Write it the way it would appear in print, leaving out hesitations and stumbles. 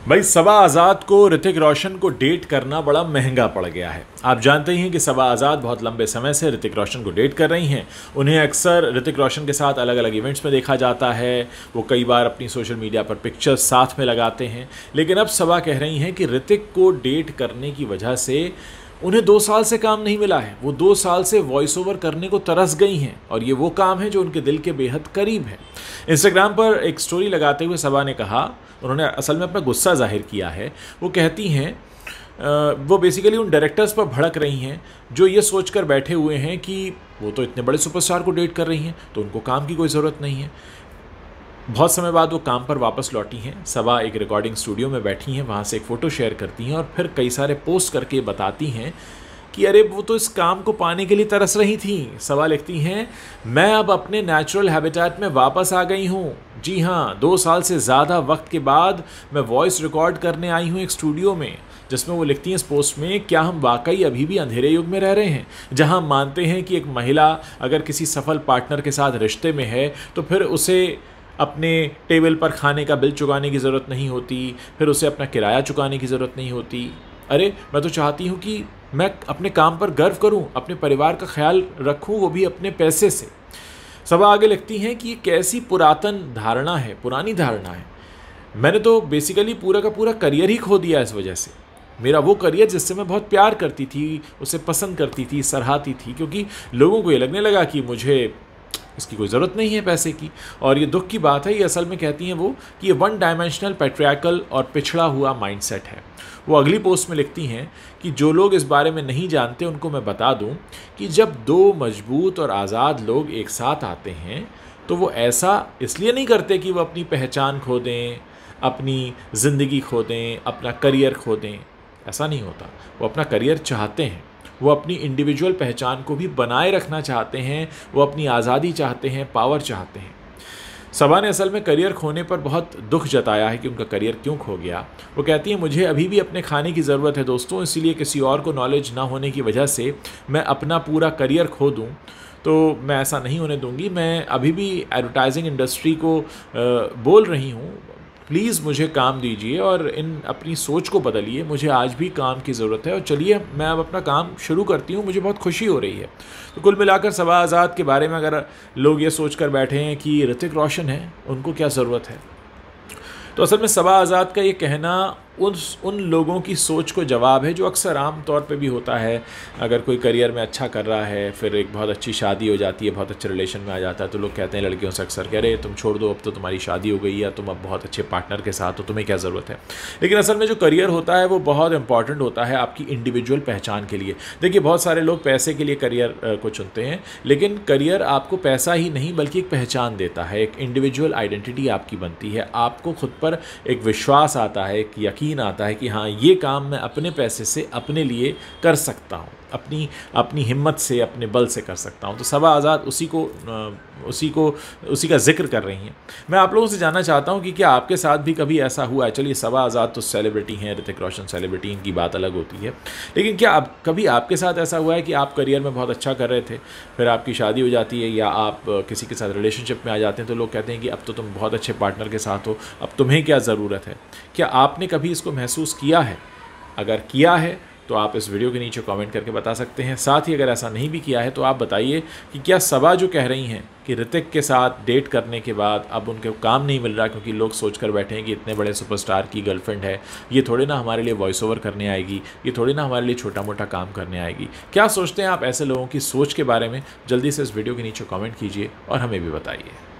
भाई सबा आज़ाद को ऋतिक रोशन को डेट करना बड़ा महंगा पड़ गया है। आप जानते ही हैं कि सबा आज़ाद बहुत लंबे समय से ऋतिक रोशन को डेट कर रही हैं। उन्हें अक्सर ऋतिक रोशन के साथ अलग अलग इवेंट्स में देखा जाता है। वो कई बार अपनी सोशल मीडिया पर पिक्चर्स साथ में लगाते हैं। लेकिन अब सबा कह रही हैं कि ऋतिक को डेट करने की वजह से उन्हें 2 साल से काम नहीं मिला है। वो 2 साल से वॉइस ओवर करने को तरस गई हैं और ये वो काम है जो उनके दिल के बेहद करीब है। इंस्टाग्राम पर एक स्टोरी लगाते हुए सबा ने कहा, उन्होंने असल में अपना गुस्सा जाहिर किया है। वो कहती हैं वो बेसिकली उन डायरेक्टर्स पर भड़क रही हैं जो ये सोचकर बैठे हुए हैं कि वो तो इतने बड़े सुपरस्टार को डेट कर रही हैं तो उनको काम की कोई ज़रूरत नहीं है। बहुत समय बाद वो काम पर वापस लौटी हैं। सबा एक रिकॉर्डिंग स्टूडियो में बैठी हैं, वहाँ से एक फ़ोटो शेयर करती हैं और फिर कई सारे पोस्ट करके बताती हैं कि अरे वो तो इस काम को पाने के लिए तरस रही थी। सबा लिखती हैं, मैं अब अपने नेचुरल हैबिटेट में वापस आ गई हूँ। जी हाँ, 2 साल से ज़्यादा वक्त के बाद मैं वॉइस रिकॉर्ड करने आई हूँ एक स्टूडियो में। जिसमें वो लिखती हैं इस पोस्ट में, क्या हम वाकई अभी भी अंधेरे युग में रह रहे हैं जहाँ हम मानते हैं कि एक महिला अगर किसी सफल पार्टनर के साथ रिश्ते में है तो फिर उसे अपने टेबल पर खाने का बिल चुकाने की ज़रूरत नहीं होती, फिर उसे अपना किराया चुकाने की ज़रूरत नहीं होती। अरे मैं तो चाहती हूँ कि मैं अपने काम पर गर्व करूँ, अपने परिवार का ख्याल रखूँ, वो भी अपने पैसे से। सबा आगे लिखती हैं कि ये कैसी पुरातन धारणा है, पुरानी धारणा है। मैंने तो बेसिकली पूरा का पूरा करियर ही खो दिया इस वजह से। मेरा वो करियर जिससे मैं बहुत प्यार करती थी, उसे पसंद करती थी, सराहती थी, क्योंकि लोगों को ये लगने लगा कि मुझे इसकी कोई ज़रूरत नहीं है पैसे की। और ये दुख की बात है, ये असल में कहती हैं वो कि ये 1 डायमेंशनल पैट्रियार्कल और पिछड़ा हुआ माइंडसेट है। वो अगली पोस्ट में लिखती हैं कि जो लोग इस बारे में नहीं जानते उनको मैं बता दूं कि जब 2 मजबूत और आज़ाद लोग एक साथ आते हैं तो वो ऐसा इसलिए नहीं करते कि वो अपनी पहचान खो दें, अपनी ज़िंदगी खो दें, अपना करियर खो दें। ऐसा नहीं होता। वो अपना करियर चाहते हैं, वो अपनी इंडिविजुअल पहचान को भी बनाए रखना चाहते हैं, वो अपनी आज़ादी चाहते हैं, पावर चाहते हैं। सबा ने असल में करियर खोने पर बहुत दुख जताया है कि उनका करियर क्यों खो गया। वो कहती है, मुझे अभी भी अपने खाने की ज़रूरत है दोस्तों, इसीलिए किसी और को नॉलेज ना होने की वजह से मैं अपना पूरा करियर खो दूँ तो मैं ऐसा नहीं होने दूंगी। मैं अभी भी एडवर्टाइजिंग इंडस्ट्री को बोल रही हूँ, प्लीज़ मुझे काम दीजिए और इन अपनी सोच को बदलिए। मुझे आज भी काम की ज़रूरत है और चलिए मैं अब अपना काम शुरू करती हूँ, मुझे बहुत खुशी हो रही है। तो कुल मिलाकर सबा आज़ाद के बारे में अगर लोग ये सोच कर बैठे हैं कि ऋतिक रोशन है, उनको क्या ज़रूरत है, तो असल में सबा आज़ाद का ये कहना उन लोगों की सोच को जवाब है जो अक्सर आम तौर पे भी होता है। अगर कोई करियर में अच्छा कर रहा है, फिर एक बहुत अच्छी शादी हो जाती है, बहुत अच्छे रिलेशन में आ जाता है, तो लोग कहते हैं लड़कियों से अक्सर कि अरे तुम छोड़ दो, अब तो तुम्हारी शादी हो गई है, तुम अब बहुत अच्छे पार्टनर के साथ हो, तुम्हें क्या ज़रूरत है। लेकिन असल में जो करियर होता है वो बहुत इंपॉर्टेंट होता है आपकी इंडिविजुअल पहचान के लिए। देखिए, बहुत सारे लोग पैसे के लिए करियर को चुनते हैं, लेकिन करियर आपको पैसा ही नहीं बल्कि एक पहचान देता है, एक इंडिविजुअल आइडेंटिटी आपकी बनती है। आपको खुद पर एक विश्वास आता है, एक यकीन आता है कि हाँ, ये काम मैं अपने पैसे से अपने लिए कर सकता हूँ, अपनी हिम्मत से, अपने बल से कर सकता हूँ। तो सबा आज़ाद उसी का जिक्र कर रही हैं। मैं आप लोगों से जानना चाहता हूँ कि क्या आपके साथ भी कभी ऐसा हुआ है। चलिए, सबा आज़ाद तो सेलिब्रिटी हैं, ऋतिक रोशन सेलिब्रिटी, इनकी बात अलग होती है, लेकिन क्या कभी आपके साथ ऐसा हुआ है कि आप करियर में बहुत अच्छा कर रहे थे, फिर आपकी शादी हो जाती है या आप किसी के साथ रिलेशनशिप में आ जाते हैं तो लोग कहते हैं कि अब तो तुम बहुत अच्छे पार्टनर के साथ हो, अब तुम्हें क्या ज़रूरत है। क्या आपने कभी इसको महसूस किया है? अगर किया है तो आप इस वीडियो के नीचे कमेंट करके बता सकते हैं। साथ ही अगर ऐसा नहीं भी किया है तो आप बताइए कि क्या सबा जो कह रही हैं कि ऋतिक के साथ डेट करने के बाद अब उनके काम नहीं मिल रहा क्योंकि लोग सोच कर बैठे हैं कि इतने बड़े सुपरस्टार की गर्लफ्रेंड है, ये थोड़ी ना हमारे लिए वॉइस ओवर करने आएगी, ये थोड़ी ना हमारे लिए छोटा मोटा काम करने आएगी। क्या सोचते हैं आप ऐसे लोगों की सोच के बारे में? जल्दी से इस वीडियो के नीचे कमेंट कीजिए और हमें भी बताइए।